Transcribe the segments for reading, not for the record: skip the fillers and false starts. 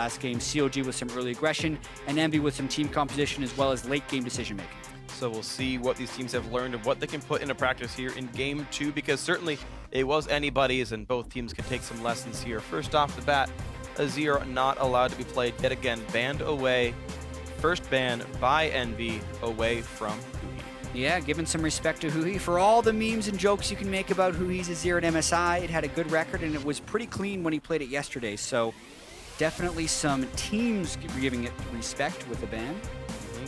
last game. CLG with some early aggression, and EnVy with some team composition as well as late game decision making. So we'll see what these teams have learned and what they can put into practice here in Game 2, because certainly it was anybody's and both teams can take some lessons here. First off the bat, Azir not allowed to be played yet again, banned away. First ban by EnVy away from Huhi. Yeah, giving some respect to Huhi. For all the memes and jokes you can make about Huhi's Azir at MSI, it had a good record and it was pretty clean when he played it yesterday. So definitely some teams giving it respect with the ban.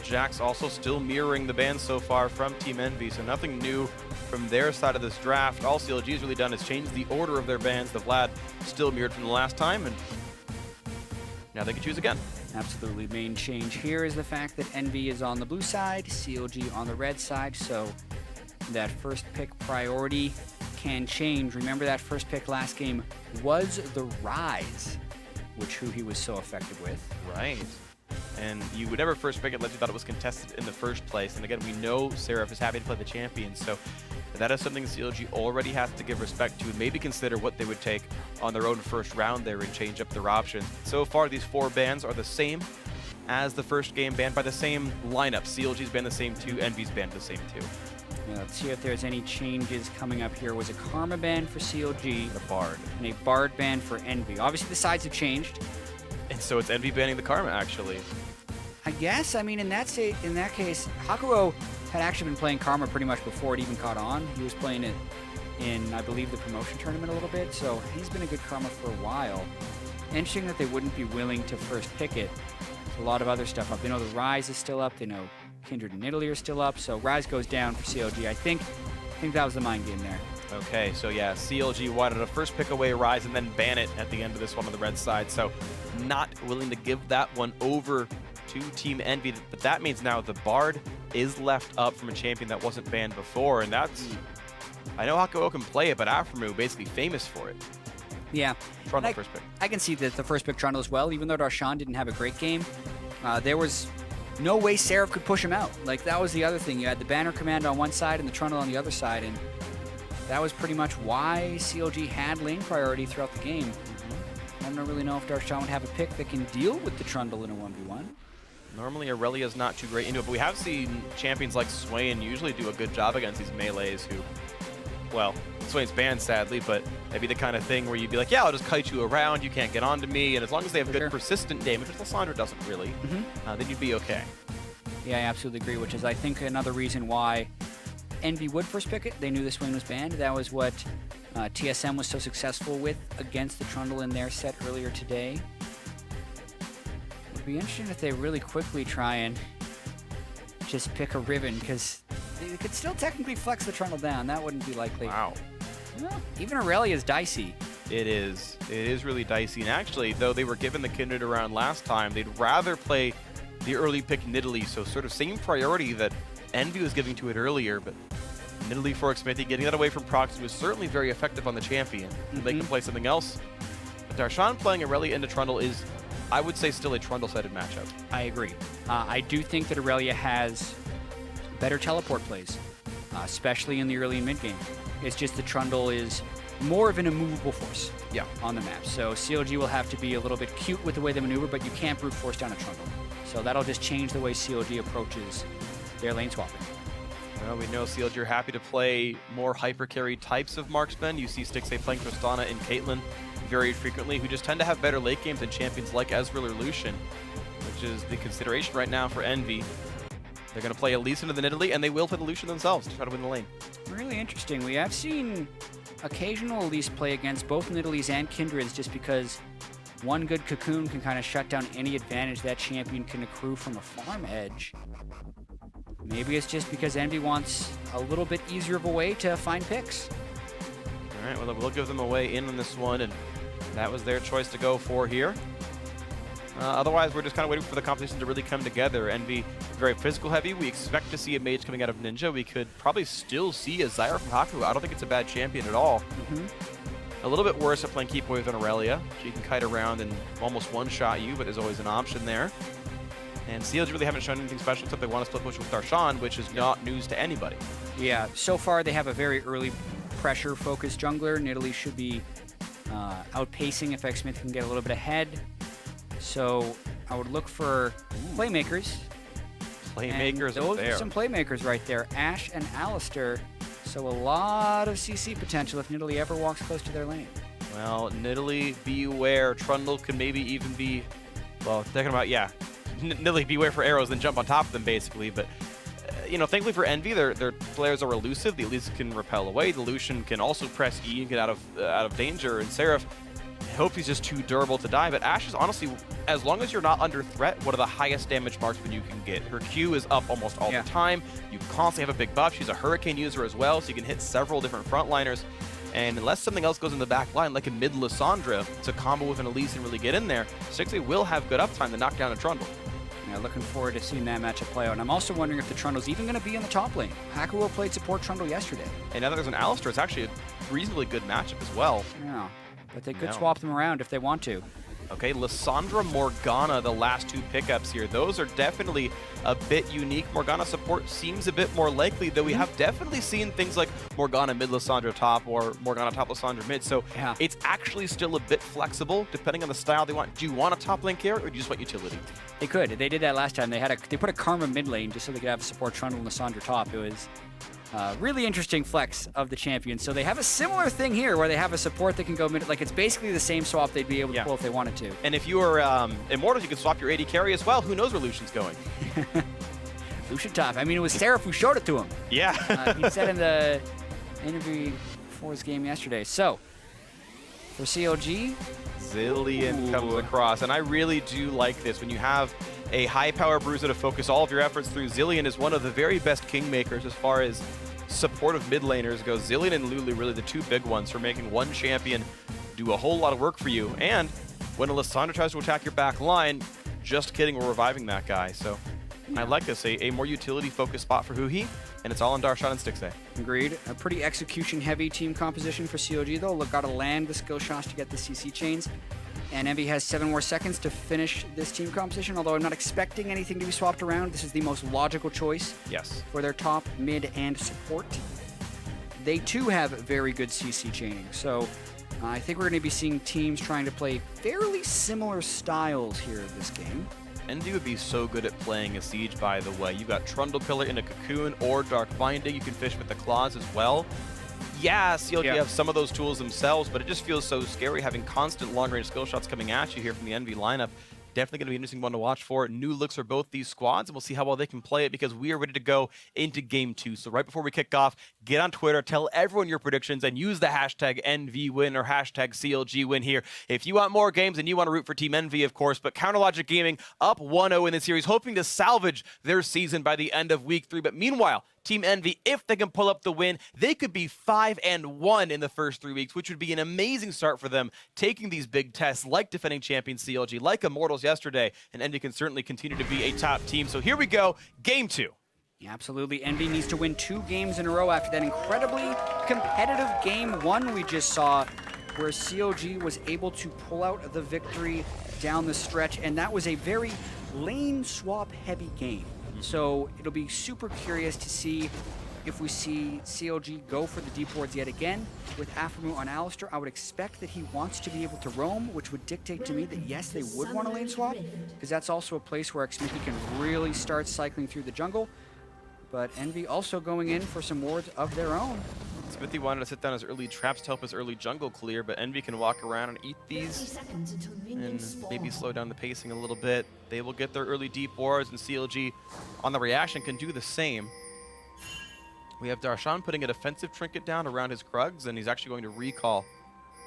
Jack's also still mirroring the ban so far from Team EnVy, so nothing new from their side of this draft. All CLG's really done is change the order of their bans. The Vlad still mirrored from the last time, and now they can choose again. Absolutely. Main change here is the fact that EnVy is on the blue side, CLG on the red side, so that first pick priority can change. Remember that first pick last game was the Ryze, which Huhi was so effective with. Right. And you would never first pick it unless you thought it was contested in the first place. And again, we know Seraph is happy to play the champion, so that is something CLG already has to give respect to and maybe consider what they would take on their own first round there and change up their options. So far, these 4 bans are the same as the first game, banned by the same lineup. CLG's banned the same 2, EnVy's banned the same 2. Yeah, let's see if there's any changes coming up here. Was a Karma ban for CLG, And a Bard. and a Bard ban for EnVy. Obviously, the sides have changed. And so it's EnVy banning the Karma, actually. I guess. I mean, in that case, Hakuho had actually been playing Karma pretty much before it even caught on. He was playing it in, I believe, the promotion tournament a little bit, so he's been a good Karma for a while. Interesting that they wouldn't be willing to first pick it. There's a lot of other stuff up. They know the Ryze is still up. They know Kindred and Nidalee are still up, so Ryze goes down for CLG. I think that was the mind game there. Okay, so yeah, CLG wanted to first pick away Ryze and then ban it at the end of this one on the red side, so not willing to give that one over to Team EnVy, but that means now the Bard is left up from a champion that wasn't banned before, and that's... I know Hakuho can play it, but Aphromoo basically famous for it. Yeah. Trundle first pick. I can see that the first pick Trundle as well, even though Darshan didn't have a great game. There was no way Seraph could push him out. Like, that was the other thing. You had the banner command on one side and the Trundle on the other side, and that was pretty much why CLG had lane priority throughout the game. I don't really know if Darshan would have a pick that can deal with the Trundle in a 1v1. Normally, Irelia is not too great into it, but we have seen champions like Swain usually do a good job against these melees who, well, Swain's banned, sadly, but maybe the kind of thing where you'd be like, yeah, I'll just kite you around, you can't get onto me, and as long as they have good persistent damage, which Lissandra doesn't really, then you'd be okay. Yeah, I absolutely agree, which is, I think, another reason why EnVy would first pick it. They knew the Swain was banned. That was what TSM was so successful with against the Trundle in their set earlier today. It'd be interesting if they really quickly try and just pick a Riven, because they could still technically flex the Trundle down. That wouldn't be likely. Wow. Well, even Irelia is dicey. It is. It is really dicey. And actually, though they were given the Kindred around last time, they'd rather play the early pick Nidalee, so sort of same priority that EnVy was giving to it earlier, but Nidalee for Xmithie, getting that away from Procxin was certainly very effective on the champion. They can play something else. But Darshan playing Irelia into Trundle is, I would say, still a Trundle-sided matchup. I agree. I do think that Irelia has better teleport plays, especially in the early and mid game. It's just the Trundle is more of an immovable force on the map. So CLG will have to be a little bit cute with the way they maneuver, but you can't brute force down a Trundle. So that'll just change the way CLG approaches their lane swapping. Well, we know CLG are happy to play more hyper-carry types of marksmen. You see Stixxay playing Tristana and Caitlyn very frequently, who just tend to have better late games than champions like Ezreal or Lucian, which is the consideration right now for EnVy. They're going to play Elise into the Nidalee, and they will play the Lucian themselves to try to win the lane. Really interesting. We have seen occasional Elise play against both Nidalees and Kindreds, just because one good cocoon can kind of shut down any advantage that champion can accrue from a farm edge. Maybe it's just because EnVy wants a little bit easier of a way to find picks. All right, well, we'll give them a way in on this one, and that was their choice to go for here. Otherwise, we're just kind of waiting for the competition to really come together. EnVy, very physical heavy. We expect to see a mage coming out of Ninja. We could probably still see a Zyra from Hakuho. I don't think it's a bad champion at all. A little bit worse at playing keep away than Irelia. She can kite around and almost one-shot you, but there's always an option there. And CLG really haven't shown anything special except they want to split push with Darshan, which is not news to anybody. Yeah, so far they have a very early pressure-focused jungler. Nidalee should be outpacing if Xmithie can get a little bit ahead. So I would look for playmakers. Playmakers those are there. are some playmakers right there. Ashe and Alistar. So a lot of CC potential if Nidalee ever walks close to their lane. Well, Nidalee, beware. Trundle could maybe even be, well, thinking about, yeah, Nidalee, beware for arrows, then jump on top of them, basically. But, you know, thankfully for Envy, their players are elusive. The Elise can repel away. The Lucian can also press E and get out of danger. And Seraph, I hope he's just too durable to die. But Ashe is honestly, as long as you're not under threat, one of the highest damage marksmen you can get. Her Q is up almost all the time. You constantly have a big buff. She's a Hurricane user as well, so you can hit several different frontliners. And unless something else goes in the back line, like a mid Lissandra, to combo with an Elise and really get in there, Stixxay will have good uptime to knock down a Trundle. Yeah, looking forward to seeing that matchup play out. And I'm also wondering if the Trundle's even going to be in the top lane. Hakuho played support Trundle yesterday. And now that there's an Alistar, it's actually a reasonably good matchup as well. Yeah, but they could swap them around if they want to. Okay, Lissandra, Morgana, the last two pickups here. Those are definitely a bit unique. Morgana support seems a bit more likely, though we have definitely seen things like Morgana mid Lissandra top or Morgana top Lissandra mid. So it's actually still a bit flexible depending on the style they want. Do you want a top lane carry or do you just want utility? They could. They did that last time. They put a Karma mid lane just so they could have a support Trundle and Lissandra top. It was really interesting flex of the champion. So they have a similar thing here where they have a support that can go mid. Like, it's basically the same swap they'd be able to pull if they wanted to. And if you are Immortals, you can swap your AD carry as well. Who knows where Lucian's going? Lucian top. I mean, it was Seraph who showed it to him. Yeah. He said in the interview before his game yesterday. So, for CLG, Zilean comes across. And I really do like this. When you have a high-power bruiser to focus all of your efforts through, Zilean is one of the very best kingmakers as far as supportive mid laners go. Zilean and Lulu really the two big ones for making one champion do a whole lot of work for you. And when a Lissandra tries to attack your back line, just kidding, we're reviving that guy. So I like this, a more utility-focused spot for Huhi, and it's all on Darshan and Stixxay. Agreed. A pretty execution-heavy team composition for CLG, though. Look, gotta land the skill shots to get the CC chains. And Envy has 7 more seconds to finish this team composition, although I'm not expecting anything to be swapped around. This is the most logical choice for their top, mid, and support. They, too, have very good CC chaining, so I think we're going to be seeing teams trying to play fairly similar styles here in this game. Envy would be so good at playing a siege, by the way. You've got Trundle Pillar in a Cocoon or Dark Binding. You can fish with the Claws as well. Yeah, CLG have some of those tools themselves, but it just feels so scary having constant long-range skill shots coming at you here from the Envy lineup. Definitely going to be an interesting one to watch for. New looks for both these squads, and we'll see how well they can play it because we are ready to go into Game 2. So right before we kick off, get on Twitter, tell everyone your predictions, and use the hashtag EnVyWin or hashtag CLGWin here. If you want more games and you want to root for Team Envy, of course, but Counterlogic Gaming up 1-0 in the series, hoping to salvage their season by the end of Week 3. But meanwhile, Team Envy, if they can pull up the win, they could be 5-1 in the first 3 weeks, which would be an amazing start for them, taking these big tests like defending champion CLG, like Immortals yesterday, and Envy can certainly continue to be a top team. So here we go, Game 2. Yeah, absolutely. Envy needs to win 2 games in a row after that incredibly competitive Game 1 we just saw, where CLG was able to pull out the victory down the stretch, and that was a very lane swap heavy game. So it'll be super curious to see if we see CLG go for the deep wards yet again with Aphromoo on Alistar. I would expect that he wants to be able to roam, which would dictate to me that yes, they would want a lane swap, because that's also a place where Xmithie can really start cycling through the jungle. But Envy also going in for some wards of their own. Xmithie wanted to sit down his early traps to help his early jungle clear, but Envy can walk around and eat these and maybe slow down the pacing a little bit. They will get their early deep wards, and CLG on the reaction can do the same. We have Darshan putting a defensive trinket down around his Krugs, and he's actually going to recall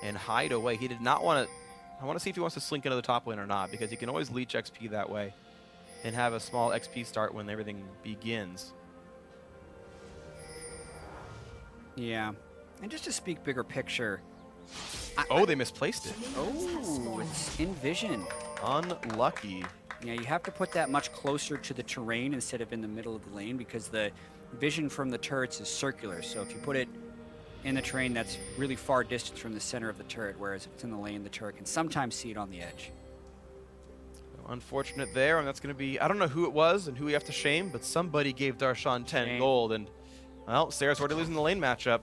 and hide away. He did not want to... I want to see if he wants to slink into the top lane or not, because he can always leech XP that way and have a small XP start when everything begins. Yeah, and just to speak bigger picture. They misplaced it. Oh, it's in vision. Unlucky. Yeah, you have to put that much closer to the terrain instead of in the middle of the lane, because the vision from the turrets is circular. So if you put it in the terrain, that's really far distance from the center of the turret, whereas if it's in the lane, the turret can sometimes see it on the edge. Unfortunate there, and that's going to be... I don't know who it was and who we have to shame, but somebody gave Darshan 10 gold, and... well, Sarah's already losing the lane matchup,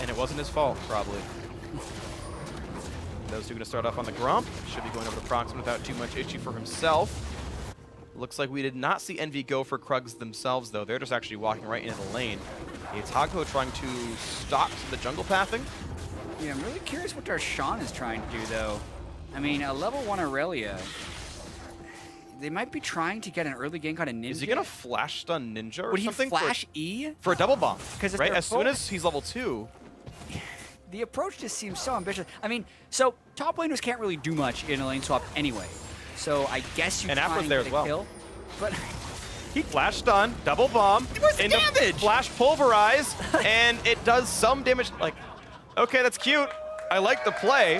and it wasn't his fault, probably. Those two going to start off on the Gromp. Should be going over to Procxin without too much issue for himself. Looks like we did not see EnVy go for Krugs themselves, though. They're just actually walking right into the lane. It's Hakuho trying to stop the jungle pathing. Yeah, I'm really curious what Darshan is trying to do, though. I mean, a level 1 Irelia, they might be trying to get an early gank on a Ninja. Is he going to flash stun Ninja or Would something? Would he flash E? For a double bomb, right? As soon as as he's level 2. The approach just seems so ambitious. I mean, so top laners can't really do much in a lane swap anyway. So I guess you Aphro's there as well. Kill, but he flash stun, double bomb, into damage? Flash pulverize, and it does some damage. Like, okay, that's cute. I like the play.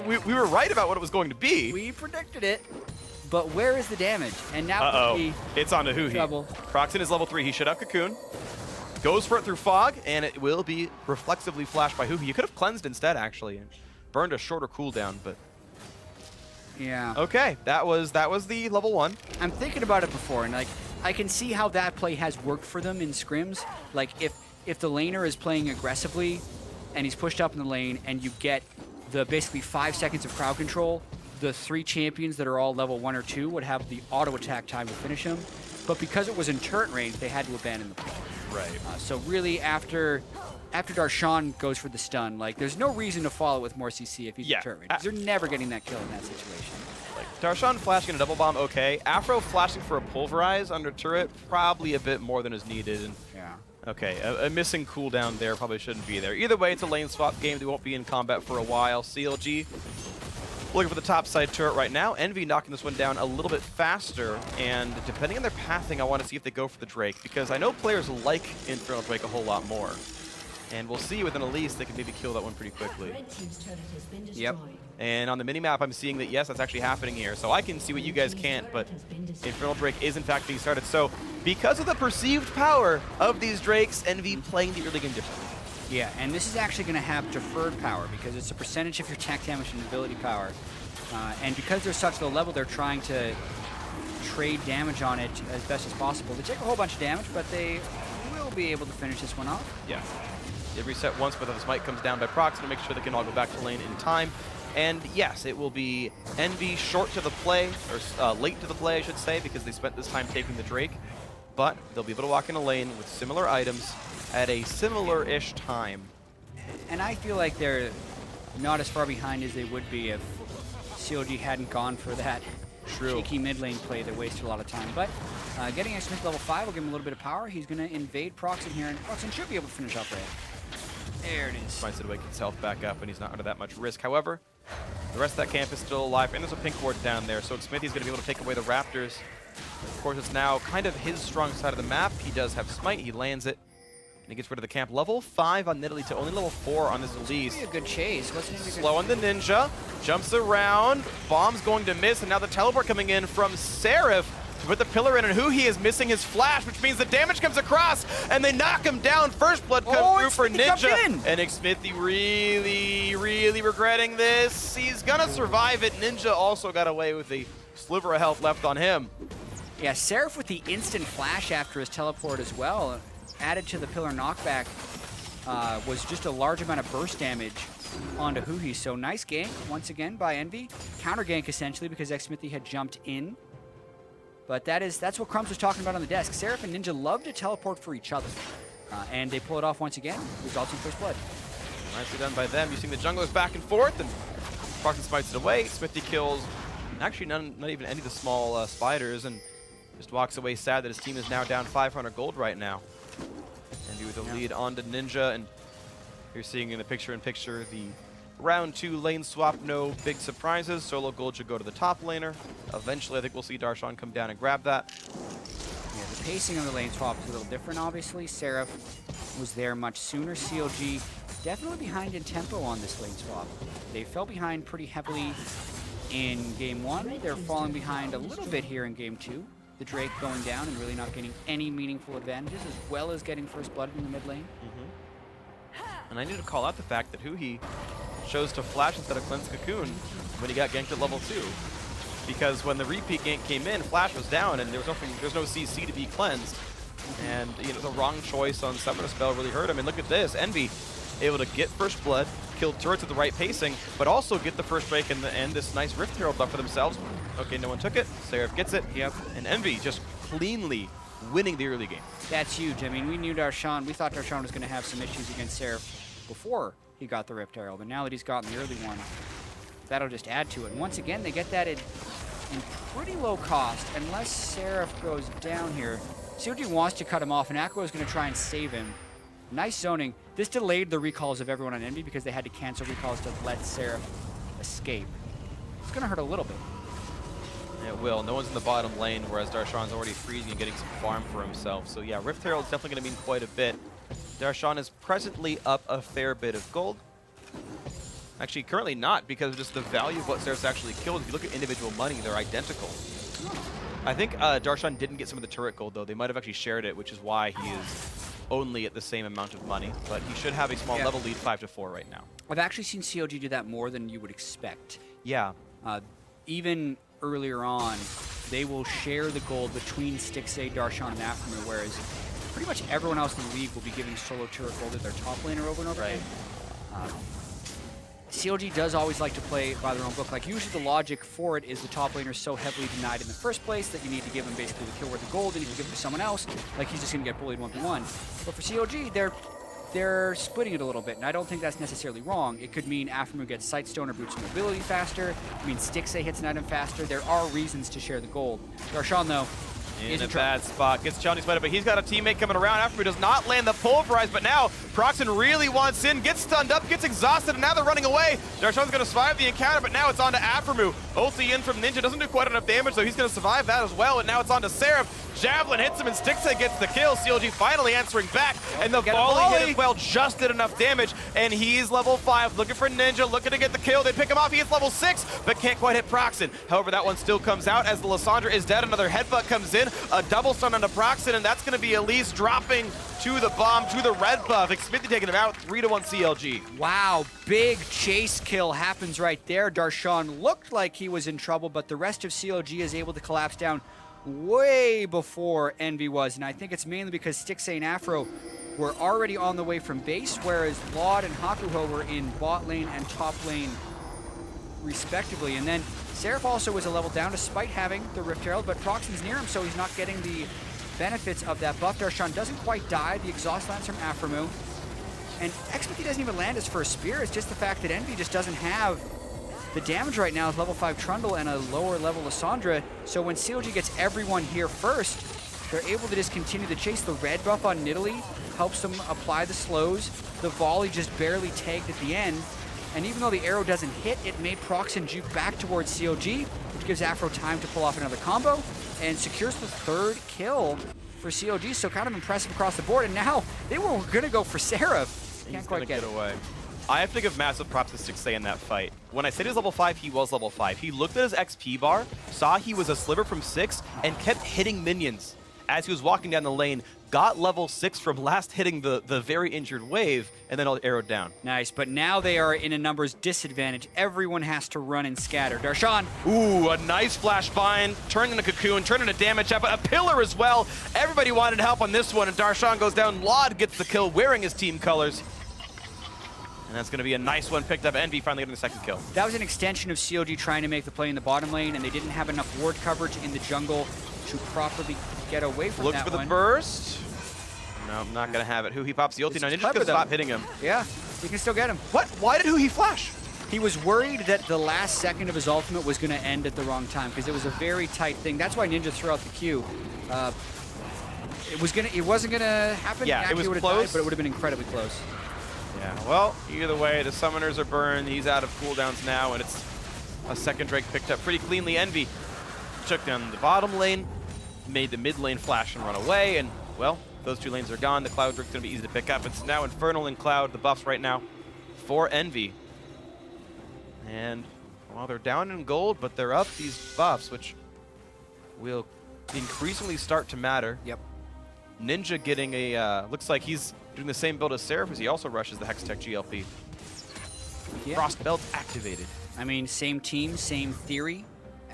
We were right about what it was going to be. We predicted it, but where is the damage? And now it's on to Huhi. Trouble. Procxin is level 3. He should have Cocoon. Goes for it through Fog, and it will be reflexively flashed by Huhi. You could have cleansed instead, actually, and burned a shorter cooldown, but yeah. Okay, that was the level 1. I'm thinking about it before, and like I can see how that play has worked for them in scrims. Like if the laner is playing aggressively, and he's pushed up in the lane, and you get the basically 5 seconds of crowd control, the 3 champions that are all level 1 or 2 would have the auto attack time to finish him. But because it was in turret range, they had to abandon the play. Right. So really, after Darshan goes for the stun, like there's no reason to follow with more CC if he's in turret range. They're never getting that kill in that situation. Like Darshan flashing a double bomb, okay. Aphro flashing for a pulverize under turret, probably a bit more than is needed. And yeah. Okay, a missing cooldown there probably shouldn't be there. Either way, it's a lane swap game. They won't be in combat for a while. CLG looking for the top side turret right now. EnVy knocking this one down a little bit faster, and depending on their pathing, I want to see if they go for the Drake, because I know players like Infernal Drake a whole lot more. And we'll see with an Elise, they can maybe kill that one pretty quickly. Red team's turret has been destroyed. Yep. And on the minimap, I'm seeing that, yes, that's actually happening here. So I can see what you guys can't, but Infernal Drake is in fact being started. So because of the perceived power of these Drakes, EnVy playing the early game differently. Yeah, and this is actually going to have deferred power because it's a percentage of your attack damage and ability power. And because they're such low level, they're trying to trade damage on it as best as possible. They take a whole bunch of damage, but they will be able to finish this one off. Yeah. It reset once, but the smite comes down by Procxin to make sure they can all go back to lane in time. And yes, it will be EnVy short to the play, or late to the play, I should say, because they spent this time taking the Drake. But they'll be able to walk in a lane with similar items at a similar-ish time. And I feel like they're not as far behind as they would be if CLG hadn't gone for that cheeky mid lane play that wasted a lot of time. But getting Xmithie level 5 will give him a little bit of power. He's going to invade Procxin here, and Procxin should be able to finish off right. There it is. Smites it away, gets health back up, and he's not under that much risk. However, the rest of that camp is still alive, and there's a pink ward down there, so Xmithie's going to be able to take away the Raptors. Of course, it's now kind of his strong side of the map. He does have Smite, he lands it, and he gets rid of the camp. Level 5 on Nidalee to only level 4 on this Elise. A good chase. Slow on the Ninja, jumps around, bomb's going to miss, and now the teleport coming in from Seraph to put the pillar in, and Huhi is missing his flash, which means the damage comes across, and they knock him down. First blood comes through for Ninja, and Xmithie really regretting this. He's gonna survive it. Ninja also got away with a sliver of health left on him. Yeah, Seraph with the instant flash after his teleport as well, added to the pillar knockback, was just a large amount of burst damage onto Huhi. So nice gank once again by EnVy. Counter gank essentially because Xmithie had jumped in. But that's what Crumbs was talking about on the desk. Seraph and Ninja love to teleport for each other. And they pull it off once again, results in first blood. Nicely done by them. Using the junglers back and forth, and Procxin smites it away. Xmithie kills actually not even any of the small spiders, and just walks away sad that his team is now down 500 gold right now. And with the lead onto Ninja, and you're seeing in the picture-in-picture the round 2 lane swap, no big surprises. Solo gold should go to the top laner. Eventually, I think we'll see Darshan come down and grab that. Yeah, the pacing of the lane swap is a little different, obviously. Seraph was there much sooner. CLG definitely behind in tempo on this lane swap. They fell behind pretty heavily in game 1. They're falling behind a little bit here in game 2. The Drake going down and really not getting any meaningful advantages, as well as getting first blood in the mid lane. And I need to call out the fact that Huhi chose to flash instead of cleanse Cocoon when he got ganked at level 2. Because when the repeat gank came in, flash was down and there's no CC to be cleansed. And the wrong choice on Summoner Spell really hurt him. And look at this, EnVy able to get first blood, kill turrets at the right pacing, but also get the first break in the end, this nice Rift Herald buff for themselves. Okay, no one took it. Seraph gets it. Yep. And Envy just cleanly winning the early game. That's huge. I mean, we knew Darshan. We thought Darshan was going to have some issues against Seraph before he got the Rift Herald, but now that he's gotten the early one, that'll just add to it. And once again, they get that in pretty low cost, unless Seraph goes down here. CLG wants to cut him off, and Hakuho is going to try and save him. Nice zoning. This delayed the recalls of everyone on Envy because they had to cancel recalls to let Seraph escape. It's going to hurt a little bit. It will. No one's in the bottom lane, whereas Darshan's already freezing and getting some farm for himself. So yeah, Rift Herald's definitely going to mean quite a bit. Darshan is presently up a fair bit of gold. Actually, currently not, because of just the value of what Seraph's actually killed. If you look at individual money, they're identical. I think Darshan didn't get some of the turret gold, though. They might have actually shared it, which is why he is only at the same amount of money. But he should have a small level lead, 5-4 right now. I've actually seen CLG do that more than you would expect. Yeah. Even earlier on, they will share the gold between Stixxay, Darshan, and Aphromoo, whereas pretty much everyone else in the league will be giving solo turret gold at their top laner over and over again. CLG does always like to play by their own book. Like, usually the logic for it is the top laner is so heavily denied in the first place that you need to give him basically the kill worth of gold, and if you give it to someone else, like, he's just going to get bullied 1v1. But for CLG, they're splitting it a little bit, and I don't think that's necessarily wrong. It could mean Aphromoo gets Sightstone or boots mobility faster. It means Stixxay hits an item faster. There are reasons to share the gold. Darshan, though, in a bad spot. Gets challenged by it, but he's got a teammate coming around. Aphromoo does not land the pulverize, but now Procxin really wants in, gets stunned up, gets exhausted, and now they're running away. Darshan's going to survive the encounter, but now it's on to Aphromoo. Ulti in from Ninja, doesn't do quite enough damage, so he's going to survive that as well, and now it's on to Seraph. Javelin hits him, and Stixxay gets the kill. CLG finally answering back, and the volley hit as well, just did enough damage, and he's level 5, looking for Ninja, looking to get the kill. They pick him off, he hits level 6, but can't quite hit Procxin. However, that one still comes out as the Lissandra is dead. Another headbutt comes in, a double stun onto Procxin, and that's going to be Elise dropping to the bomb, to the red buff. Xmithie taking him out, 3-1 CLG. Wow, big chase kill happens right there. Darshan looked like he was in trouble, but the rest of CLG is able to collapse down way before Envy was, and I think it's mainly because Stixxay and Aphro were already on the way from base, whereas Laud and Hakuho were in bot lane and top lane respectively. And then Seraph also was a level down despite having the Rift Herald, but Procxin's near him, so he's not getting the benefits of that buff. Darshan doesn't quite die. The exhaust lands from Aphromoo. And Xmithie doesn't even land his first spear. It's just the fact that Envy just doesn't have the damage right now with level 5 Trundle and a lower level Lissandra. So when CLG gets everyone here first, they're able to just continue to chase. The red buff on Nidalee helps them apply the slows. The volley just barely tagged at the end. And even though the arrow doesn't hit, it made Procxin juke back towards CLG, which gives Aphro time to pull off another combo and secures the 3rd kill for CLG. So kind of impressive across the board. And now they were going to go for Seraph. Can't quite get away. I have to give massive props to Stixxay in that fight. When I said he was level 5, he was level 5. He looked at his XP bar, saw he was a sliver from 6, and kept hitting minions as he was walking down the lane. Got level 6 from last hitting the very injured wave, and then arrowed down. Nice, but now they are in a numbers disadvantage. Everyone has to run and scatter. Darshan. Ooh, a nice flash bind, turned into Cocoon, turned into damage up, but a pillar as well. Everybody wanted help on this one, and Darshan goes down. Laud gets the kill, wearing his team colors. And that's going to be a nice one picked up. Envy finally getting the 2nd kill. That was an extension of CLG trying to make the play in the bottom lane, and they didn't have enough ward coverage in the jungle to properly get away from Looks that for the one. burst. No, not going to have it. Huhi pops the ulti. Now Ninja's going to stop hitting him. Yeah, you can still get him. What? Why did Huhi flash? He was worried that the last second of his ultimate was going to end at the wrong time because it was a very tight thing. That's why Ninja threw out the Q. It wasn't gonna happen. Yeah, it was close, close, but it would have been incredibly close. Yeah, well, either way, the summoners are burned. He's out of cooldowns now, and it's a 2nd Drake picked up pretty cleanly. Envy took down the bottom lane, made the mid lane flash and run away, and, well, those 2 lanes are gone. The Cloud Drake's going to be easy to pick up. It's now Infernal and Cloud, the buffs right now for Envy. And, well, they're down in gold, but they're up these buffs, which will increasingly start to matter. Yep. Ninja getting a, looks like he's doing the same build as Seraph as he also rushes the Hextech GLP. Yeah. Frost Belt activated. I mean, same team, same theory.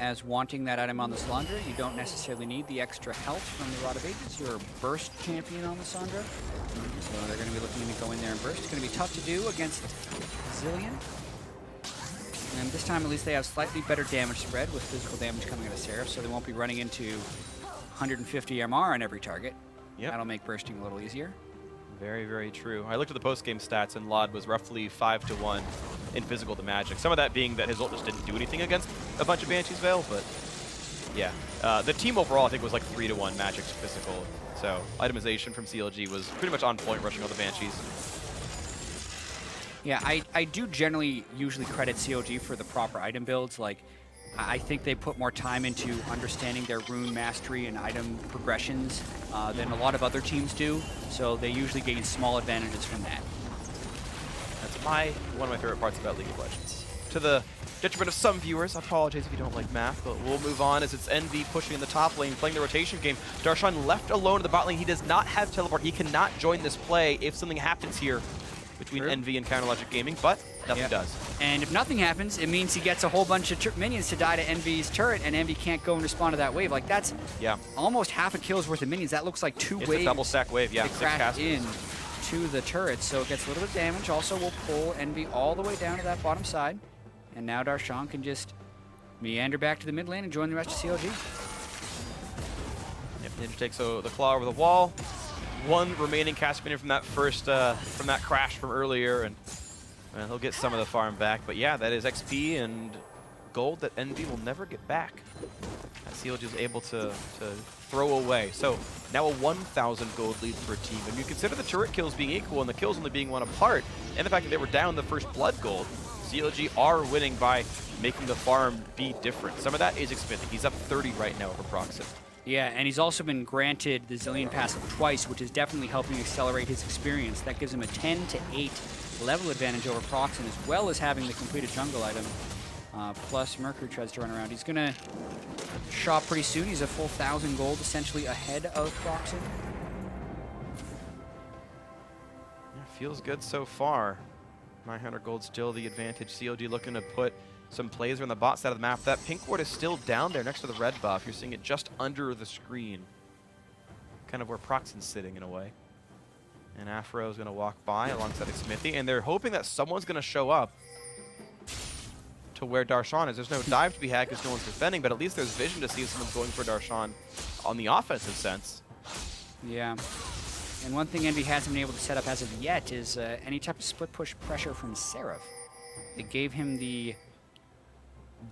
as wanting that item on the Lissandra. You don't necessarily need the extra health from the Rod of Ages. You're a burst champion on the Lissandra. So they're going to be looking to go in there and burst. It's going to be tough to do against Zilean. And this time, at least, they have slightly better damage spread with physical damage coming out of Seraph, so they won't be running into 150 MR on every target. Yep. That'll make bursting a little easier. Very, very true. I looked at the post-game stats, and Lod was roughly 5-1 in physical to Magic. Some of that being that his ult just didn't do anything against a bunch of Banshees Veil, but yeah. The team overall, I think, was like 3-1 Magic to physical. So itemization from CLG was pretty much on point, rushing all the Banshees. Yeah, I do generally usually credit CLG for the proper item builds. Like, I think they put more time into understanding their rune mastery and item progressions than a lot of other teams do. So they usually gain small advantages from that. That's one of my favorite parts about League of Legends. To the detriment of some viewers, I apologize if you don't like math, but we'll move on as it's EnVy pushing in the top lane, playing the rotation game. Darshan left alone in the bot lane. He does not have teleport. He cannot join this play if something happens here between EnVy and Counterlogic Gaming, but nothing does. And if nothing happens, it means he gets a whole bunch of minions to die to EnVy's turret, and EnVy can't go and respond to that wave. Like, that's almost half a kill's worth of minions. That looks like two waves. It's a double stack wave, yeah. They crash in to the turret, so it gets a little bit of damage. Also, will pull EnVy all the way down to that bottom side. And now Darshan can just meander back to the mid lane and join the rest of CLG. Yep, Ninja takes the claw over the wall. One remaining cast minion from that first, from that crash from earlier, and he'll get some of the farm back. But yeah, that is XP and gold that EnVy will never get back. That CLG is able to throw away. So now a 1,000 gold lead for a team. And you consider the turret kills being equal and the kills only being one apart, and the fact that they were down the first blood gold, CLG are winning by making the farm be different. Some of that is Xmithie. He's up 30 right now over Procxin. Yeah, and he's also been granted the Zilean passive twice, which is definitely helping accelerate his experience. That gives him a 10 to 8 level advantage over Procxin, as well as having the completed jungle item. Plus Mercury tries to run around. He's gonna shop pretty soon. He's a full 1,000 gold, essentially ahead of Procxin. Yeah, feels good so far. 900 gold still the advantage. CLG looking to put some plays on the bot side of the map. That pink ward is still down there next to the red buff. You're seeing it just under the screen. Kind of where Procxin's sitting in a way. And Aphro is going to walk by alongside Xmithie, and they're hoping that someone's going to show up to where Darshan is. There's no dive to be had because no one's defending, but at least there's vision to see if someone's going for Darshan on the offensive sense. Yeah. And one thing EnVy hasn't been able to set up as of yet is any type of split push pressure from Seraph. They gave him the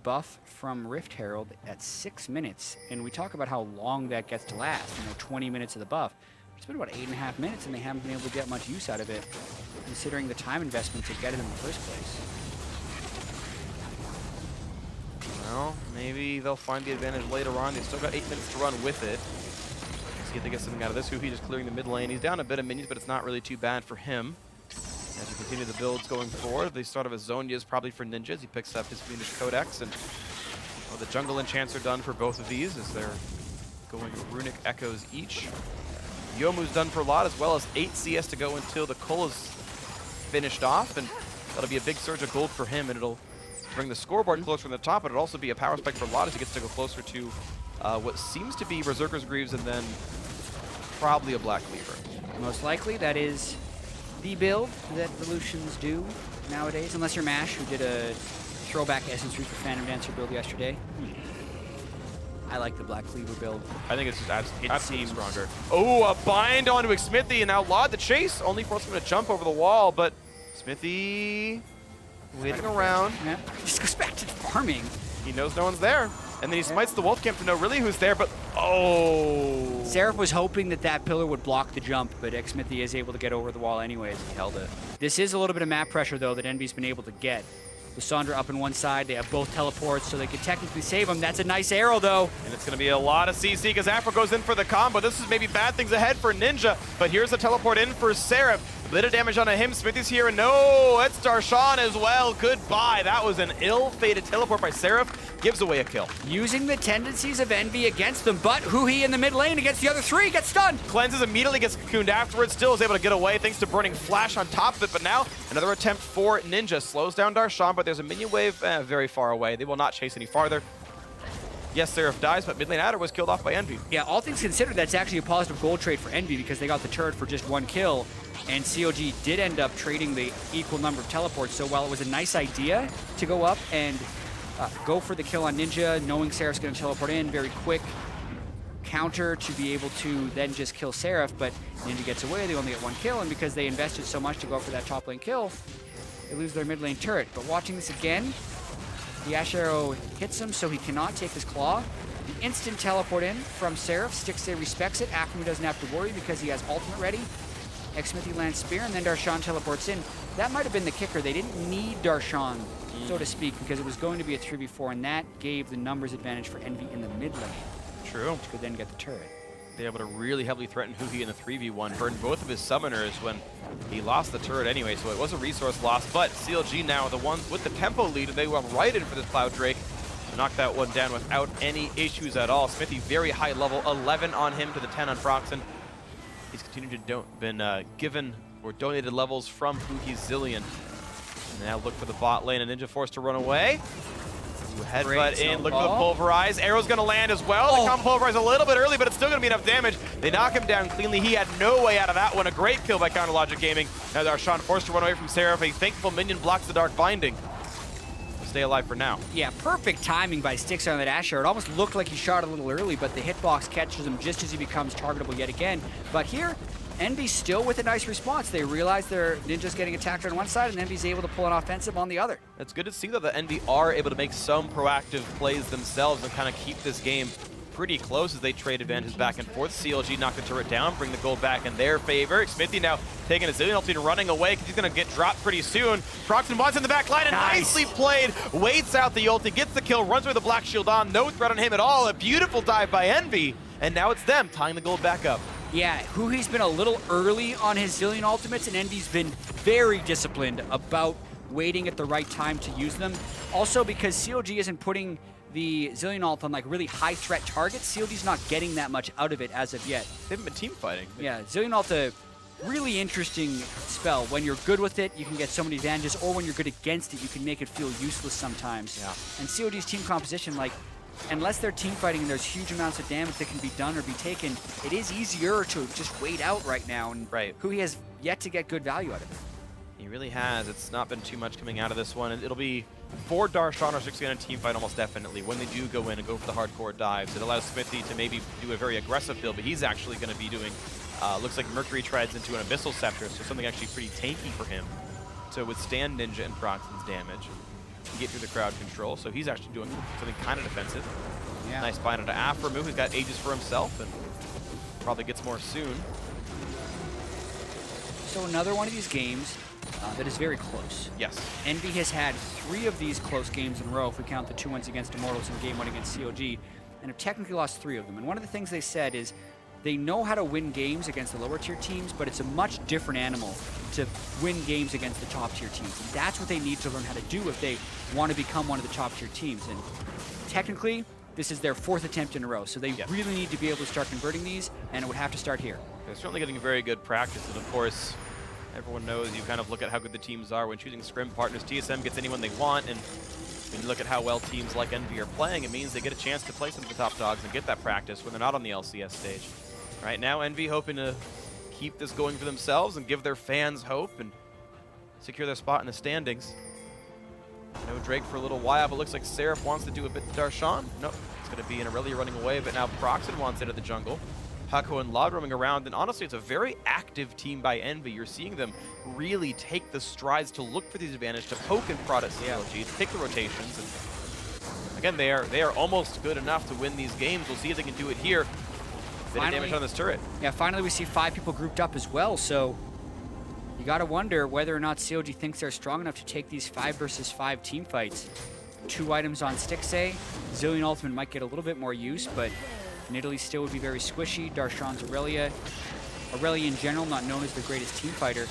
buff from Rift Herald at 6 minutes, and we talk about how long that gets to last. 20 minutes of the buff. It's been about 8.5 minutes, and they haven't been able to get much use out of it, considering the time investment to get it in the first place. Well, maybe they'll find the advantage later on. They've still got 8 minutes to run with it. See if they get something out of this. Huhi just clearing the mid lane. He's down a bit of minions, but it's not really too bad for him. As we continue the builds going forward, they start of as Zhonya's probably for ninjas. He picks up his Fiendish Codex, and the jungle enchants are done for both of these as they're going runic echoes each. Youmu's done for a lot, as well as 8 CS to go until the Cull is finished off, and that'll be a big surge of gold for him, and it'll bring the scoreboard closer from the top, but it'll also be a power spike for Lot as he gets to go closer to what seems to be Berserker's Greaves and then probably a Black Cleaver. Most likely, that is the build that the Lucians do nowadays, unless you're MASH, who did a throwback Essence Reaper Phantom Dancer build yesterday. I like the Black Cleaver build. I think it's just absolutely stronger. Oh, a bind onto Xmithie, and now Lod the chase, only forcing him to jump over the wall, but Xmithie waiting around. Yeah. Just goes back to farming. He knows no one's there. And then he smites the Wolf Camp to know really who's there, but oh! Seraph was hoping that that pillar would block the jump, but Xmithie is able to get over the wall anyways. He held it. This is a little bit of map pressure, though, that EnVy's been able to get. Lissandra up in one side. They have both teleports, so they could technically save him. That's a nice arrow, though. And it's going to be a lot of CC because Aphro goes in for the combo. This is maybe bad things ahead for Ninja, but here's the teleport in for Seraph. A bit of damage onto him. Xmithie's here, and no, it's Darshan as well. Goodbye. That was an ill-fated teleport by Seraph. Gives away a kill. Using the tendencies of EnVy against them, but Huhi in the mid lane against the other three gets stunned. Cleanses immediately, gets cocooned afterwards, still is able to get away thanks to Burning Flash on top of it, but now another attempt for Ninja. Slows down Darshan, but there's a minion wave very far away. They will not chase any farther. Yes, Seraph dies, but mid lane Adder was killed off by EnVy. Yeah, all things considered, that's actually a positive gold trade for EnVy because they got the turret for just 1 kill, and CLG did end up trading the equal number of teleports. So while it was a nice idea to go up and go for the kill on Ninja, knowing Seraph's going to teleport in, very quick counter to be able to then just kill Seraph, but Ninja gets away, they only get 1 kill, and because they invested so much to go for that top lane kill, they lose their mid lane turret. But watching this again, the Ashe arrow hits him, so he cannot take his claw. The instant teleport in from Seraph, Stixxay respects it. Aphromoo doesn't have to worry because he has ultimate ready. Xmithie lands spear, and then Darshan teleports in. That might have been the kicker. They didn't need Darshan, so to speak, because it was going to be a 3v4, and that gave the numbers advantage for EnVy in the mid lane. True. Which could then get the turret. They were able to really heavily threaten Huhi in the 3v1, burned both of his summoners when he lost the turret anyway, so it was a resource loss. But CLG now, the ones with the tempo lead, and they went right in for this Cloud Drake. Knocked that one down without any issues at all. Xmithie very high level, 11 on him to the 10 on Procxin. He's continued to been given or donated levels from Huhi's Zilean. And now look for the bot lane, and Ninja forced to run away. Headbutt in, look at the pulverize. Arrow's gonna land as well. They come pulverize a little bit early, but it's still gonna be enough damage. They knock him down cleanly. He had no way out of that one. A great kill by Counter Logic Gaming. Now Darshan forced to run away from Seraph. A thankful minion blocks the Dark Binding. Stay alive for now. Yeah, perfect timing by Stixxay on that Ashe arrow. It almost looked like he shot a little early, but the hitbox catches him just as he becomes targetable yet again. But here, EnVy still with a nice response. They realize their Ninja's getting attacked on one side, and EnVy's able to pull an offensive on the other. It's good to see, though, that EnVy are able to make some proactive plays themselves and kind of keep this game pretty close as they trade advantages back and forth. CLG knocked the turret down, bring the gold back in their favor. Xmithie now taking a Zilean ulti and running away because he's going to get dropped pretty soon. Procxin wants in the back line, and nicely played. Waits out the ulti, gets the kill, runs with the black shield on. No threat on him at all. A beautiful dive by EnVy, and now it's them tying the gold back up. Yeah, Huhi's been a little early on his Zilean ultimates, and EnVy's been very disciplined about waiting at the right time to use them. Also, because CLG isn't putting the Zilean ult on like really high threat targets, CLG's not getting that much out of it as of yet. They haven't been team fighting. Yeah, Zilean ult a really interesting spell. When you're good with it, you can get so many advantages, or when you're good against it, you can make it feel useless sometimes. Yeah. And CLG's team composition, like, unless they're team fighting and there's huge amounts of damage that can be done or be taken, it is easier to just wait out right now. And Huhi has yet to get good value out of it. He really has. It's not been too much coming out of this one. It'll be 4 Darshan or 6 in a team fight almost definitely when they do go in and go for the hardcore dives. It allows Xmithie to maybe do a very aggressive build, but he's actually going to be doing, looks like Mercury treads into an Abyssal Scepter, so something actually pretty tanky for him to withstand Ninja and Procxin's damage. Get through the crowd control, so he's actually doing something kind of defensive. Yeah. Nice bind onto Aphromoo, who's got Aegis for himself, and probably gets more soon. So another one of these games that is very close. Yes. EnVy has had 3 of these close games in a row, if we count the 2 ones against Immortals and game 1 against CLG, and have technically lost 3 of them. And one of the things they said is they know how to win games against the lower tier teams, but it's a much different animal to win games against the top tier teams. And that's what they need to learn how to do if they want to become one of the top tier teams. And technically, this is their 4th attempt in a row, so they really need to be able to start converting these, and it would have to start here. They're certainly getting very good practice, and of course, everyone knows you kind of look at how good the teams are when choosing scrim partners. TSM gets anyone they want, and when you look at how well teams like EnVy are playing, it means they get a chance to play some of the top dogs and get that practice when they're not on the LCS stage. Right now, EnVy hoping to keep this going for themselves and give their fans hope and secure their spot in the standings. No Drake for a little while, but looks like Seraph wants to do a bit to Darshan. Nope, it's going to be an Irelia running away, but now Procxin wants into the jungle. Hakuho and Lod roaming around, and honestly, it's a very active team by EnVy. You're seeing them really take the strides to look for these advantages, to poke and prod at CLG, to take the rotations. And again, they are almost good enough to win these games. We'll see if they can do it here. Bit of damage on this turret. Yeah, finally we see 5 people grouped up as well, so you gotta wonder whether or not CLG thinks they're strong enough to take these 5 versus 5 team fights. 2 items on Stixxay. Zilean ultimate might get a little bit more use, but Nidalee still would be very squishy. Darshan's Irelia. Irelia in general, not known as the greatest team fighter.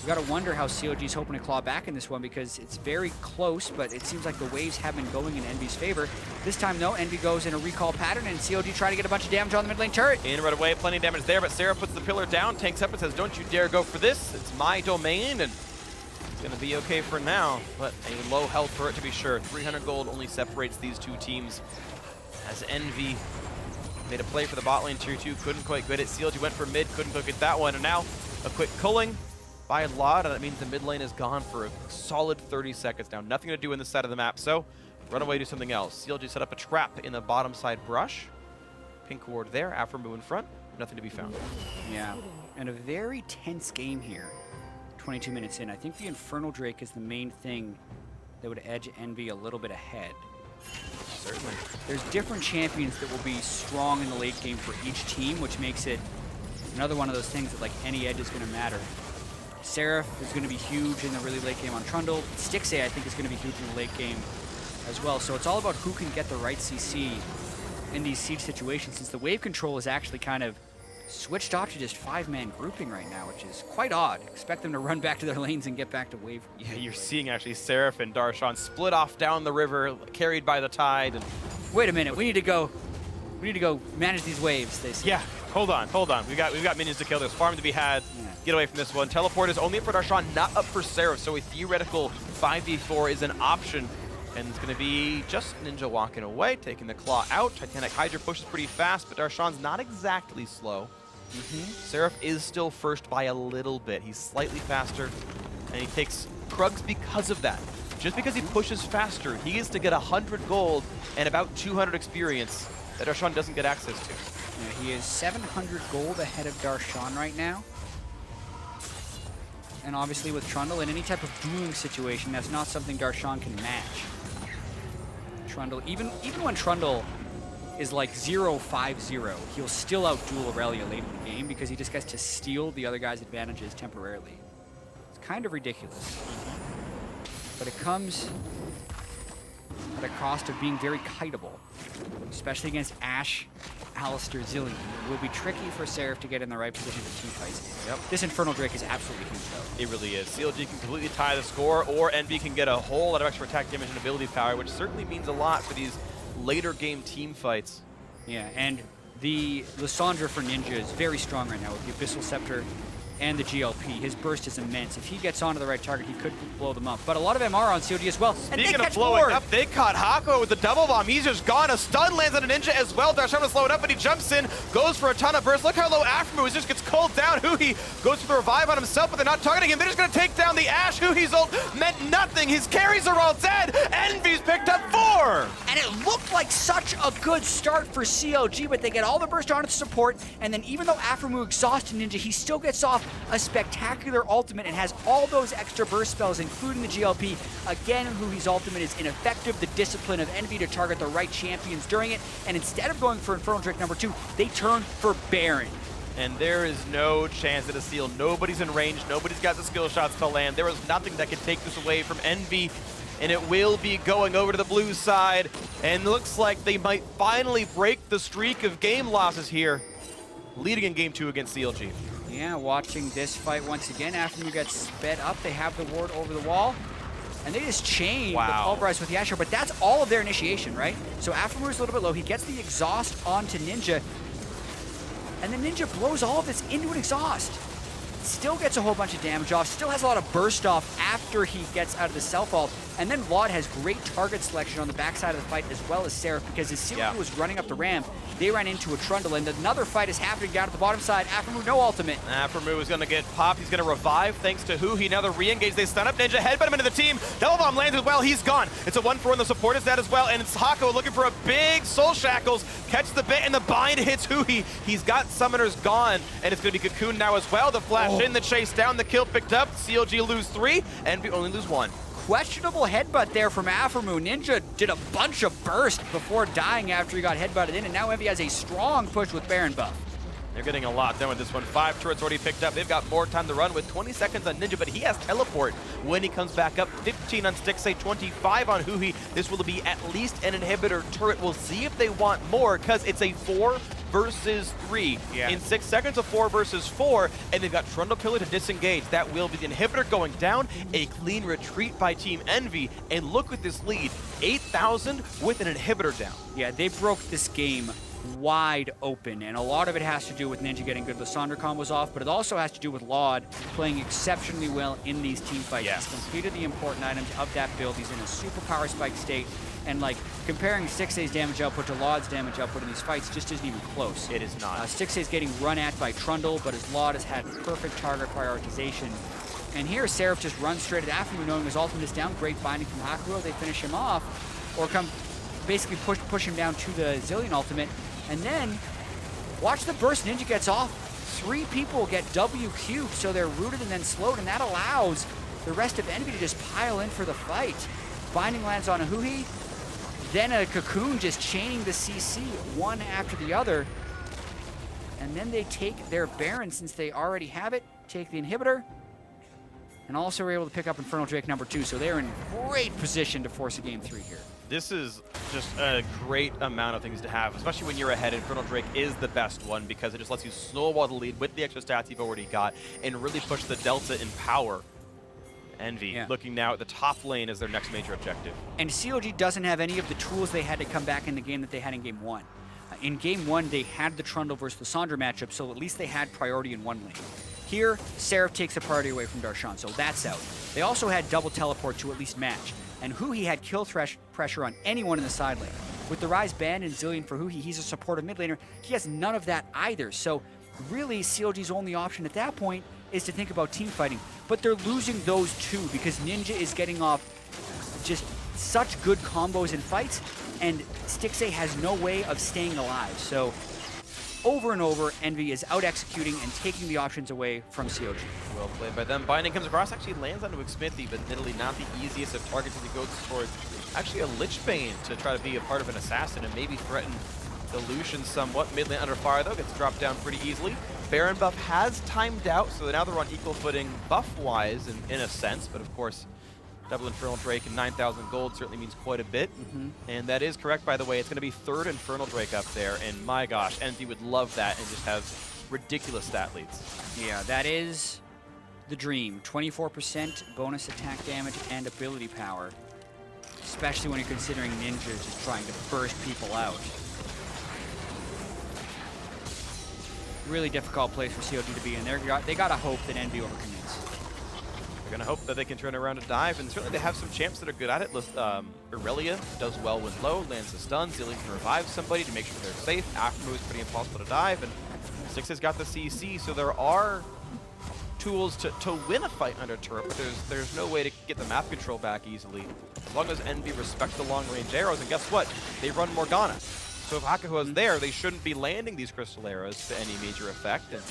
We gotta wonder how CLG's hoping to claw back in this one because it's very close, but it seems like the waves have been going in EnVy's favor. This time though, EnVy goes in a recall pattern and CLG trying to get a bunch of damage on the mid lane turret. In right away, plenty of damage there, but Seraph puts the pillar down, tanks up and says, don't you dare go for this. It's my domain, and it's gonna be okay for now, but a low health turret to be sure. 300 gold only separates these 2 teams. as EnVy made a play for the bot lane tier 2, couldn't quite get it. CLG went for mid, couldn't quite get that one, and now a quick culling by Lod, and that means the mid lane is gone for a solid 30 seconds now. Nothing to do in this side of the map, so run away, do something else. CLG set up a trap in the bottom side brush. Pink ward there, Aphromoo in front, nothing to be found. Yeah, and a very tense game here. 22 minutes in. I think the Infernal Drake is the main thing that would edge EnVy a little bit ahead. Certainly. There's different champions that will be strong in the late game for each team, which makes it another one of those things that like any edge is going to matter. Seraph is going to be huge in the really late game on Trundle. Stixxay, I think, is going to be huge in the late game as well. So it's all about who can get the right CC in these siege situations, since the wave control is actually kind of switched off to just 5-man grouping right now, which is quite odd. Expect them to run back to their lanes and get back to wave. Yeah, you're seeing actually Seraph and Darshan split off down the river, carried by the tide. And wait a minute, we need to go manage these waves, they say. yeah, hold on. We've got minions to kill. There's farm to be had. Yeah. Get away from this one. Teleport is only up for Darshan, not up for Seraph, so a theoretical 5v4 is an option. And it's going to be just Ninja walking away, taking the claw out. Titanic Hydra pushes pretty fast, but Darshan's not exactly slow. Seraph is still first by a little bit. He's slightly faster, and he takes Krugs because of that. Just because he pushes faster, he is to get 100 gold and about 200 experience that Darshan doesn't get access to. Yeah, he is 700 gold ahead of Darshan right now. And obviously with Trundle, in any type of dueling situation, that's not something Darshan can match. Trundle, even when Trundle is like 0-5-0, he'll still outduel Irelia late in the game because he just gets to steal the other guy's advantages temporarily. It's kind of ridiculous. But it comes at a cost of being very kiteable, especially against Ashe, Alistar, Zilean. It will be tricky for Seraph to get in the right position for team fights. Yep. This Infernal Drake is absolutely huge, though. It really is. CLG can completely tie the score, or EnVy can get a whole lot of extra attack damage and ability power, which certainly means a lot for these later game team fights. Yeah, and the Lissandra for Ninja is very strong right now with the Abyssal Scepter and the GLP. His burst is immense. If he gets onto the right target, he could blow them up. But a lot of them are on CLG as well. And Speaking they of catch blowing more. up, they caught Hakuho with the double bomb. He's just gone. A stun lands on a Ninja as well. Darshan was slowed up, but he jumps in, goes for a ton of burst. Look how low Aphromoo is, just gets cold down. Huhi goes for the revive on himself, but they're not targeting him. They're just going to take down the Ashe. Huhi's ult meant nothing. His carries are all dead. EnVy's picked up 4. And it looked like such a good start for CLG, but they get all the burst onto the support, and then even though Aphromoo exhausted Ninja, he still gets off a spectacular ultimate and has all those extra burst spells, including the GLP. Again, Huhi's ultimate is ineffective. The discipline of EnVy to target the right champions during it, and instead of going for Infernal Drake number 2, they turn for Baron. And there is no chance at a seal. Nobody's in range. Nobody's got the skill shots to land. There is nothing that can take this away from EnVy, and it will be going over to the blue side. And looks like they might finally break the streak of game losses here, leading in game 2 against CLG. Yeah, watching this fight once again. Aphromoo gets sped up. They have the ward over the wall. And they just chain the pulverize with the Ashe, but that's all of their initiation, right? So Aphromoo is a little bit low. He gets the exhaust onto Ninja. And then Ninja blows all of this into an exhaust. Still gets a whole bunch of damage off. Still has a lot of burst off after he gets out of the self-ult. And then Lod has great target selection on the backside of the fight, as well as Seraph, because as CLG was running up the ramp, they ran into a Trundle, and another fight is happening down at the bottom side. Aphromoo, no ultimate. Aphromoo is going to get popped. He's going to revive thanks to Huhi. Now they're re-engaged. They stun up Ninja, headbutt him into the team. Double bomb lands as well. He's gone. It's a 1-4, and the support is dead as well. And it's Hakuho looking for a big Soul Shackles. Catch the bit, and the bind hits Huhi. He's got Summoners gone, and it's going to be Cocoon now as well. The flash in, the chase down, the kill picked up. CLG lose 3, and we only lose 1. Questionable headbutt there from Aphromoo. Ninja did a bunch of burst before dying after he got headbutted in, and now EnVy has a strong push with Baron buff. They're getting a lot done with this one. 5 turrets already picked up. They've got more time to run with 20 seconds on Ninja, but he has teleport when he comes back up. 15 on Stixxay, 25 on Huhi. This will be at least an inhibitor turret. We'll see if they want more, because it's a 4 versus 3. In 6 seconds of 4 versus 4, and they've got Trundle Pillar to disengage. That will be the inhibitor going down. A clean retreat by Team EnVy, and look at this lead. 8,000 with an inhibitor down. Yeah, they broke this game wide open, and a lot of it has to do with Ninja getting good Lissandra combos off, but it also has to do with Lod playing exceptionally well in these team fights. He's completed the important items of that build. He's in a super power spike state. And like comparing Stixxay's damage output to Laud's damage output in these fights just isn't even close. It is not. Stixxay's getting run at by Trundle, but his Laud has had perfect target prioritization. And here Seraph just runs straight at Aphromoo, knowing his ultimate is down. Great binding from Hakuho. They finish him off, or come basically push him down to the Zilean ultimate. And then watch the burst Ninja gets off. 3 people get WQ'd, so they're rooted and then slowed, and that allows the rest of EnVy to just pile in for the fight. Binding lands on a Huhi, then a Cocoon just chaining the CC one after the other. And then they take their Baron, since they already have it, take the inhibitor, and also were able to pick up Infernal Drake number 2, so they're in great position to force a game 3 here. This is just a great amount of things to have, especially when you're ahead. Infernal Drake is the best one because it just lets you snowball the lead with the extra stats you've already got and really push the delta in power. EnVy looking now at the top lane as their next major objective. And CLG doesn't have any of the tools they had to come back in the game that they had in Game 1. In Game 1, they had the Trundle versus Lissandra matchup, so at least they had priority in one lane. Here, Seraph takes the priority away from Darshan, so that's out. They also had double teleport to at least match, and Huhi had kill pressure on anyone in the side lane. With the Rise banned and Zilean for Huhi, he's a supportive mid laner. He has none of that either, so really CLG's only option at that point is to think about team fighting. But they're losing those two because Ninja is getting off just such good combos in fights, and Stixxay has no way of staying alive. So over and over, EnVy is out-executing and taking the options away from CLG. Well played by them. Binding comes across, actually lands onto Xmithie, but Nidalee not the easiest of targets as he goes towards actually a Lichbane to try to be a part of an assassin and maybe threaten the Lucian somewhat. Mid lane under fire though, gets dropped down pretty easily. Baron buff has timed out, so now they're on equal footing buff-wise in a sense, but of course, double Infernal Drake and 9,000 gold certainly means quite a bit. And that is correct, by the way. It's going to be 3rd Infernal Drake up there, and my gosh, EnVy would love that and just have ridiculous stat leads. Yeah, that is the dream. 24% bonus attack damage and ability power, especially when you're considering Ninja just trying to burst people out. Really difficult place for CLG to be in. They got to hope that EnVy overcommits. They're going to hope that they can turn around and dive, and certainly they have some champs that are good at it. Irelia does well when low, lands a stun. Zilean can revive somebody to make sure they're safe. Aphromoo is pretty impossible to dive, and Stixxay's got the CC, so there are tools to win a fight under turret, but there's no way to get the map control back easily. As long as EnVy respect the long-range arrows, and guess what? They run Morgana. So if Hakuho is there, they shouldn't be landing these crystal arrows to any major effect, and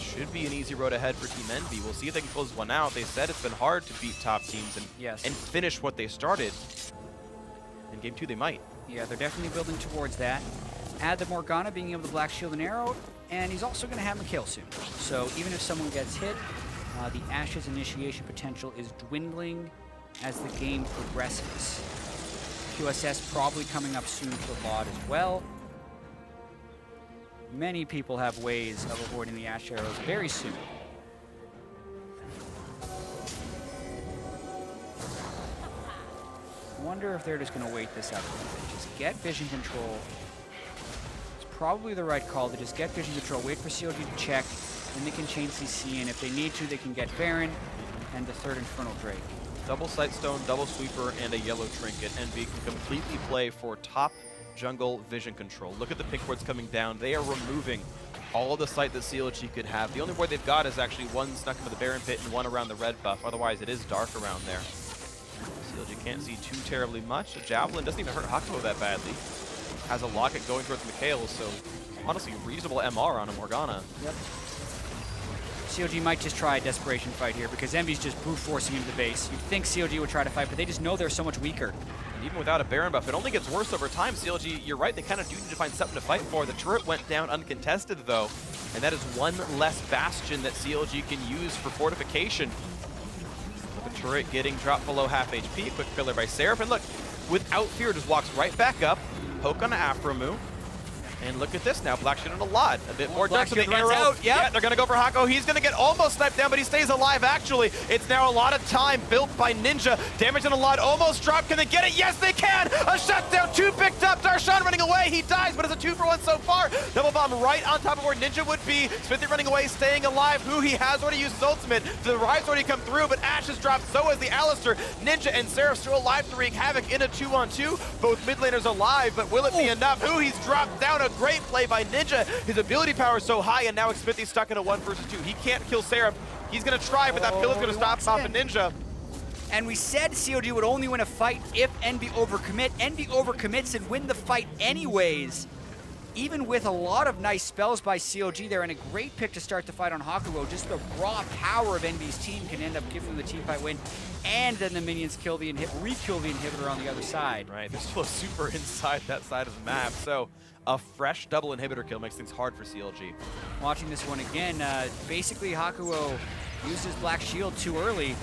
should be an easy road ahead for Team EnVy. We'll see if they can close one out. They said it's been hard to beat top teams and finish what they started. In Game 2, they might. Yeah, they're definitely building towards that. Add the Morgana being able to black shield an arrow, and he's also going to have him kill soon. So even if someone gets hit, the Ashe's initiation potential is dwindling as the game progresses. QSS probably coming up soon for Laud as well. Many people have ways of avoiding the Ashe arrows very soon. Wonder if they're just going to wait this out a little bit. Just get vision control. It's probably the right call to just get vision control, wait for CLG to check, then they can chain CC, and if they need to, they can get Baron and the 3rd Infernal Drake. Double Sightstone, double Sweeper, and a yellow Trinket. EnVy can completely play for top jungle vision control. Look at the pink wards coming down. They are removing all of the sight that CLG could have. The only ward they've got is actually one snuck into the Baron pit and one around the red buff. Otherwise, it is dark around there. CLG can't see too terribly much. A Javelin doesn't even hurt Hakuho that badly. Has a Locket going towards Mikhail, so honestly, reasonable MR on a Morgana. Yep. CLG might just try a desperation fight here because EnVy's just brute forcing into the base. You'd think CLG would try to fight, but they just know they're so much weaker. And even without a Baron buff, it only gets worse over time. CLG, you're right, they kind of do need to find something to fight for. The turret went down uncontested, though, and that is one less bastion that CLG can use for fortification. With the turret getting dropped below half HP, quick killer by Seraph, and look, without fear, just walks right back up, poke on Aphromoo. And look at this now, Black Shield and a lot. A bit more dark, so the arrow out. Yeah, they're going to go for Hakuho. He's going to get almost sniped down, but he stays alive, actually. It's now a lot of time built by Ninja. Damage on a lot, almost dropped. Can they get it? Yes, they can! A shutdown, 2 picked up. Darshan running away. He dies, but it's a 2-for-1 so far. Double bomb right on top of where Ninja would be. Xmithie running away, staying alive. Huhi has already used his ultimate. The revive's already come through, but AShe has dropped. So has the Alistar. Ninja and Seraph still alive to wreak havoc in a 2-on-2. Both mid laners alive, but will it be enough? Huhi's dropped down. A great play by Ninja. His ability power is so high, and now Xmithie's stuck in a 1 versus 2. He can't kill Seraph. He's going to try, but that pill is going to stop a Ninja. And we said CLG would only win a fight if EnVy overcommit. EnVy overcommits and win the fight anyways. Even with a lot of nice spells by CLG there and a great pick to start the fight on Hakuho, just the raw power of EnVy's team can end up giving them the team fight win. And then the minions kill the re-kill the inhibitor on the other side. Right, they're still super inside that side of the map. So a fresh double inhibitor kill makes things hard for CLG. Watching this one again, basically Hakuho used his black shield too early.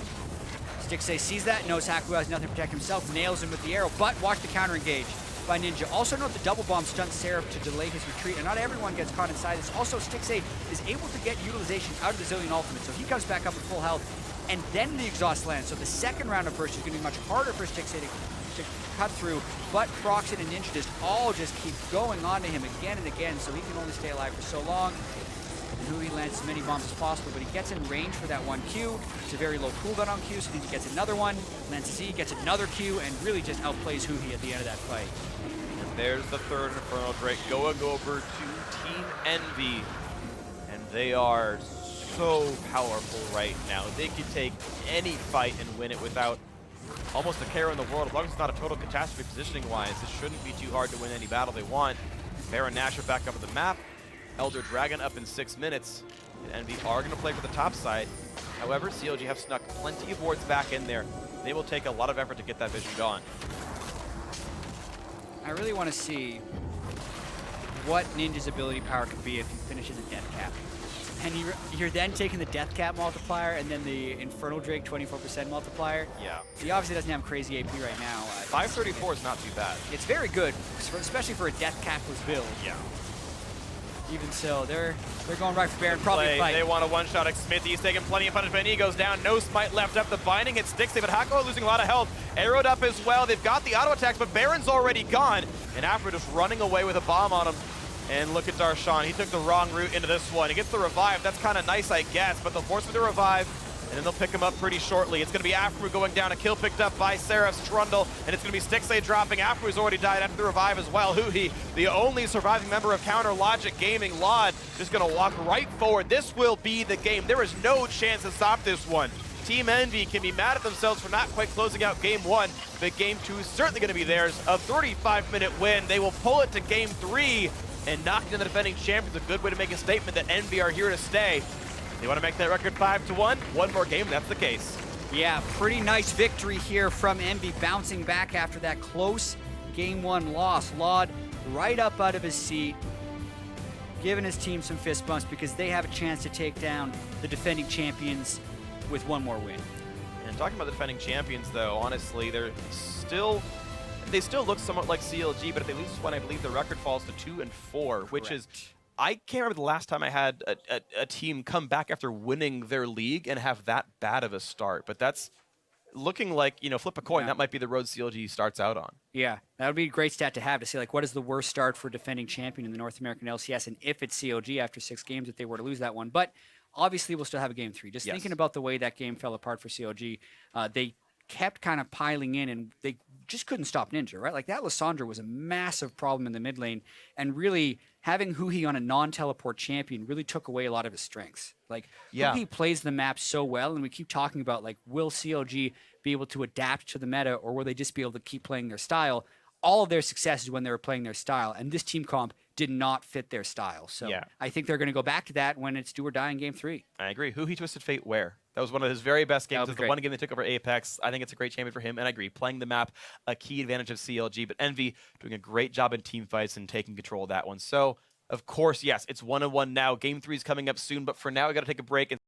Stixxay sees that, knows Hakuho has nothing to protect himself, nails him with the arrow, but watch the counter engage by Ninja. Also note the double bomb stunts Seraph to delay his retreat, and not everyone gets caught inside this. Also, Stixxay is able to get utilization out of the Zilean ultimate, so he comes back up with full health, and then the exhaust lands. So the second round of burst is going to be much harder for Stixxay to cut through, but Procxin and Ninja just keep going on to him again and again, so he can only stay alive for so long. And Huhi lands as many bombs as possible, but he gets in range for that 1 Q. It's a very low cooldown on Q, so Ninja gets another one, lands Z, gets another Q, and really just outplays Huhi at the end of that fight. And there's the third Infernal Drake going over to Team EnVy. And they are so powerful right now. They could take any fight and win it without almost a care in the world. As long as it's not a total catastrophe positioning-wise, it shouldn't be too hard to win any battle they want. Baron Nash are back up at the map. Elder Dragon up in 6 minutes. And EnVy are going to play for the top side. However, CLG have snuck plenty of wards back in there. They will take a lot of effort to get that vision gone. I really want to see what Ninja's ability power could be if he finishes a death cap. And you're then taking the death cap multiplier and then the Infernal Drake 24% multiplier. Yeah. He obviously doesn't have crazy AP right now. 534 is not too bad. It's very good, especially for a death capless build. Yeah. Even so, they're going right for Baron. Probably a fight. They want a one-shot. Xmithie. He's taking plenty of punishment. He goes down. No smite left up. The binding hits Stixxay, but Hakuho losing a lot of health. Arrowed up as well. They've got the auto attacks, but Baron's already gone. And Aphromoo just running away with a bomb on him. And look at Darshan. He took the wrong route into this one. He gets the revive. That's kind of nice, I guess, but they'll force him to revive. And then they'll pick him up pretty shortly. It's going to be Aphromoo going down. A kill picked up by Seraph's Trundle. And it's going to be Stixxay dropping. Aphromoo's already died after the revive as well. Huhi, the only surviving member of Counter Logic Gaming, Lod, just going to walk right forward. This will be the game. There is no chance to stop this one. Team EnVy can be mad at themselves for not quite closing out Game 1, but Game 2 is certainly going to be theirs. A 35-minute win. They will pull it to Game 3 and knock down the defending champions. A good way to make a statement that EnVy are here to stay. They want to make that record 5-1. One more game, that's the case. Yeah, pretty nice victory here from EnVy, bouncing back after that close Game 1 loss. Lod right up out of his seat, giving his team some fist bumps because they have a chance to take down the defending champions with one more win. And talking about the defending champions, though, honestly, they still look somewhat like CLG, but if they lose this one, I believe the record falls to 2-4, which is, I can't remember the last time I had a team come back after winning their league and have that bad of a start. But that's looking like, you know, flip a coin. Yeah. That might be the road CLG starts out on. Yeah, that would be a great stat to have, to see, like, what is the worst start for defending champion in the North American LCS, and if it's CLG after 6 games, if they were to lose that one. But obviously, we'll still have a Game 3. Just thinking about the way that game fell apart for CLG, they kept kind of piling in, and they just couldn't stop Ninja, right? Like, that Lissandra was a massive problem in the mid lane, and really having Huhi on a non-teleport champion really took away a lot of his strengths. Like, Huhi plays the map so well, and we keep talking about, like, will CLG be able to adapt to the meta, or will they just be able to keep playing their style? All of their success is when they were playing their style, and this team comp did not fit their style. So I think they're going to go back to that when it's do or die in Game 3. I agree. Huhi Twisted Fate where? That was one of his very best games. It was the one game they took over Apex. I think it's a great champion for him, and I agree. Playing the map, a key advantage of CLG, but EnVy doing a great job in team fights and taking control of that one. So, of course, yes, it's 1-1 now. Game 3 is coming up soon, but for now, we got to take a break. And